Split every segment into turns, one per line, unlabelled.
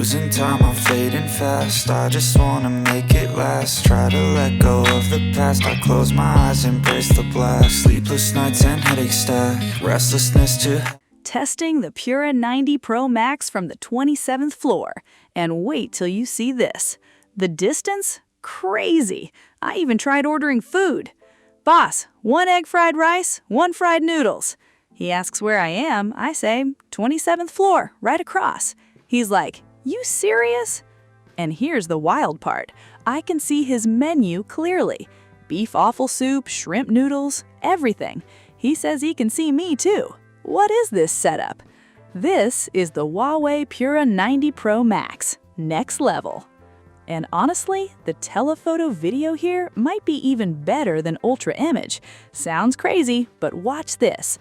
losing time, I'm fading fast. I just wanna make it last. Try to let go of the past. I close my eyes, embrace the blast. Sleepless nights and headaches stack. Restlessness to
Testing the Pura 90 Pro Max from the 27th floor. And wait till you see this. The distance? Crazy. I even tried ordering food. Boss, 1 egg fried rice, 1 fried noodles. He asks where I am. I say, 27th floor, right across. He's like, you serious? And here's the wild part. I can see his menu clearly. Beef offal soup, shrimp noodles, everything. He says he can see me too. What is this setup? This is the Huawei Pura 90 Pro Max, next level. And honestly, the telephoto video here might be even better than Ultra Image. Sounds crazy, but watch this.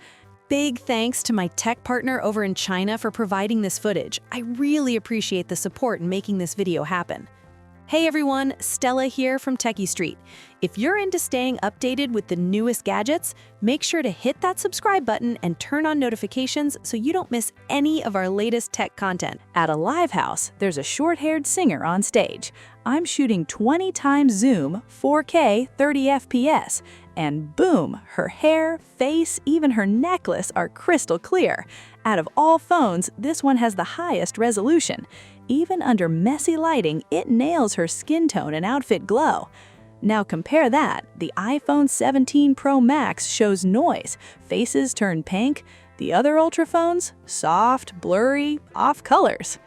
Big thanks to my tech partner over in China for providing this footage. I really appreciate the support in making this video happen. Hey everyone, Stella here from techiestreet. If you're into staying updated with the newest gadgets, make sure to hit that subscribe button and turn on notifications so you don't miss any of our latest tech content. At a live house, there's a short-haired singer on stage. I'm shooting 20 times zoom, 4K, 30 FPS, and boom, her hair, face, even her necklace are crystal clear. Out of all phones, this one has the highest resolution. Even under messy lighting, it nails her skin tone and outfit glow. Now compare that. The iPhone 17 Pro Max shows noise. Faces turn pink. The other Ultra phones? Soft, blurry, off colors.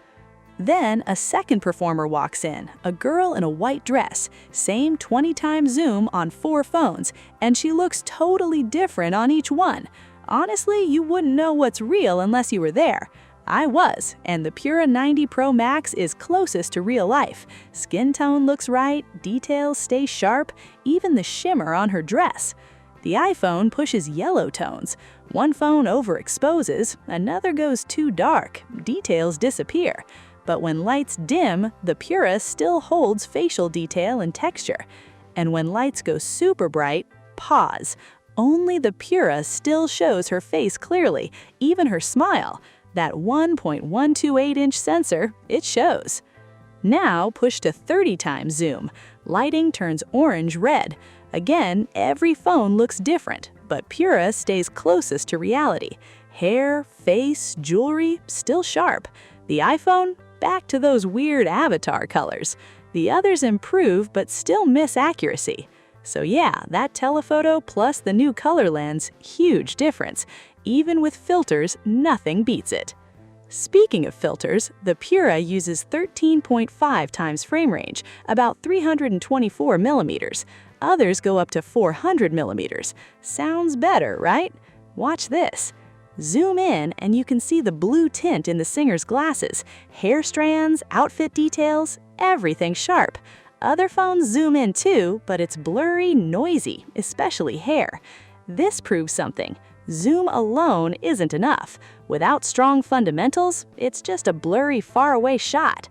Then a second performer walks in, a girl in a white dress. Same 20 times zoom on 4 phones, and she looks totally different on each one. Honestly, you wouldn't know what's real unless you were there. I was, and the Pura 90 Pro Max is closest to real life. Skin tone looks right, details stay sharp, even the shimmer on her dress. The iPhone pushes yellow tones. One phone overexposes, another goes too dark, details disappear. But when lights dim, the Pura still holds facial detail and texture. And when lights go super bright, pause. Only the Pura still shows her face clearly, even her smile. That 1.128-inch sensor, it shows. Now push to 30 times zoom. Lighting turns orange-red. Again, every phone looks different, but Pura stays closest to reality. Hair, face, jewelry, still sharp. The iPhone, back to those weird avatar colors. The others improve but still miss accuracy. So yeah, that telephoto plus the new color lens, huge difference. Even with filters, nothing beats it. Speaking of filters, the Pura uses 13.5 times frame range, about 324 millimeters. Others go up to 400 millimeters. Sounds better, right? Watch this. Zoom in and you can see the blue tint in the singer's glasses. Hair strands, outfit details, everything sharp. Other phones zoom in too, but it's blurry, noisy, especially hair. This proves something. Zoom alone isn't enough. Without strong fundamentals, it's just a blurry, faraway shot.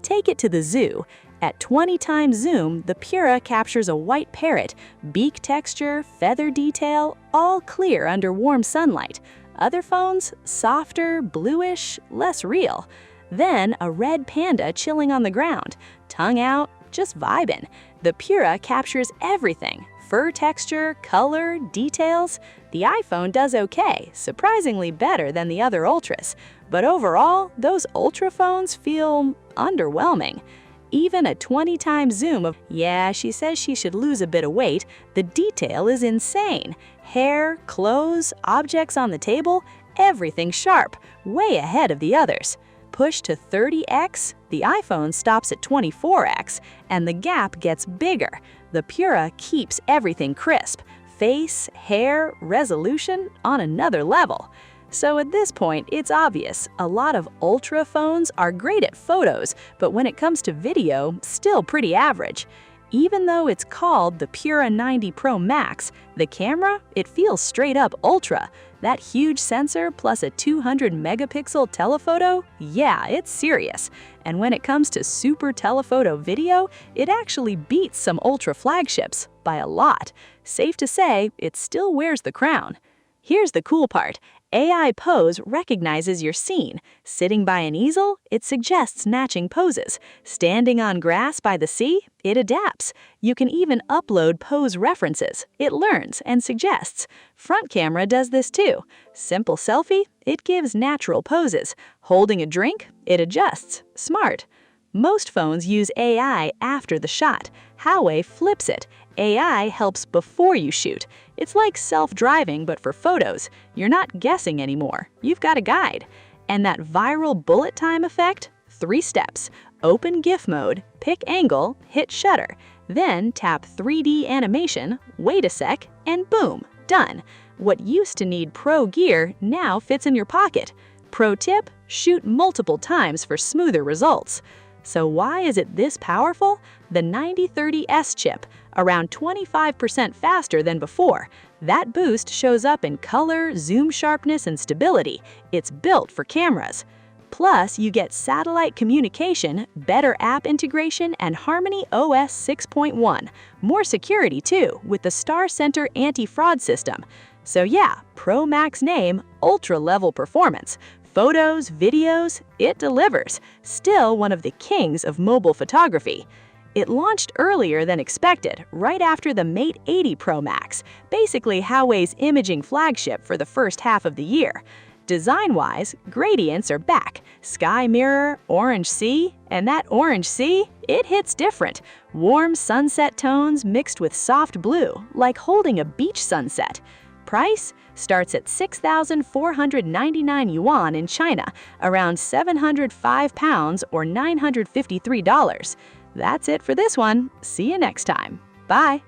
Take it to the zoo. At 20 times zoom, the Pura captures a white parrot, beak texture, feather detail, all clear under warm sunlight. Other phones, softer, bluish, less real. Then a red panda chilling on the ground, tongue out, just vibin'. The Pura captures everything. Fur texture, color, details. The iPhone does okay, surprisingly better than the other Ultras. But overall, those Ultra phones feel underwhelming. Even a 20 times zoom of, yeah, she says she should lose a bit of weight, the detail is insane. Hair, clothes, objects on the table, everything sharp, way ahead of the others. Push to 30x, the iPhone stops at 24x, and the gap gets bigger. The Pura keeps everything crisp. Face, hair, resolution on another level. So at this point, it's obvious, a lot of Ultra phones are great at photos, but when it comes to video, still pretty average. Even though it's called the Pura 90 Pro Max, the camera, it feels straight up Ultra. That huge sensor plus a 200 megapixel telephoto, yeah, it's serious. And when it comes to super telephoto video, it actually beats some Ultra flagships by a lot. Safe to say, it still wears the crown. Here's the cool part. AI Pose recognizes your scene. Sitting by an easel, it suggests matching poses. Standing on grass by the sea, it adapts. You can even upload pose references. It learns and suggests. Front camera does this too. Simple selfie, it gives natural poses. Holding a drink, it adjusts. Smart. Most phones use AI after the shot. Huawei flips it. AI helps before you shoot. It's like self-driving, but for photos. You're not guessing anymore. You've got a guide. And that viral bullet time effect? 3 steps. Open GIF mode, pick angle, hit shutter. Then tap 3D animation, wait a sec, and boom, done. What used to need pro gear now fits in your pocket. Pro tip, shoot multiple times for smoother results. So why is it this powerful? The 9030S chip, around 25% faster than before. That boost shows up in color, zoom sharpness, and stability. It's built for cameras. Plus, you get satellite communication, better app integration, and Harmony OS 6.1. More security too, with the Star Center anti-fraud system. So yeah, Pro Max name, ultra-level performance. Photos, videos, it delivers. Still one of the kings of mobile photography. It launched earlier than expected, right after the Mate 80 Pro Max, basically Huawei's imaging flagship for the first half of the year. Design-wise, gradients are back. Sky mirror, orange sea, and that orange sea, it hits different. Warm sunset tones mixed with soft blue, like holding a beach sunset. Price starts at 6,499 yuan in China, around 705 pounds or $953. That's it for this one. See you next time. Bye.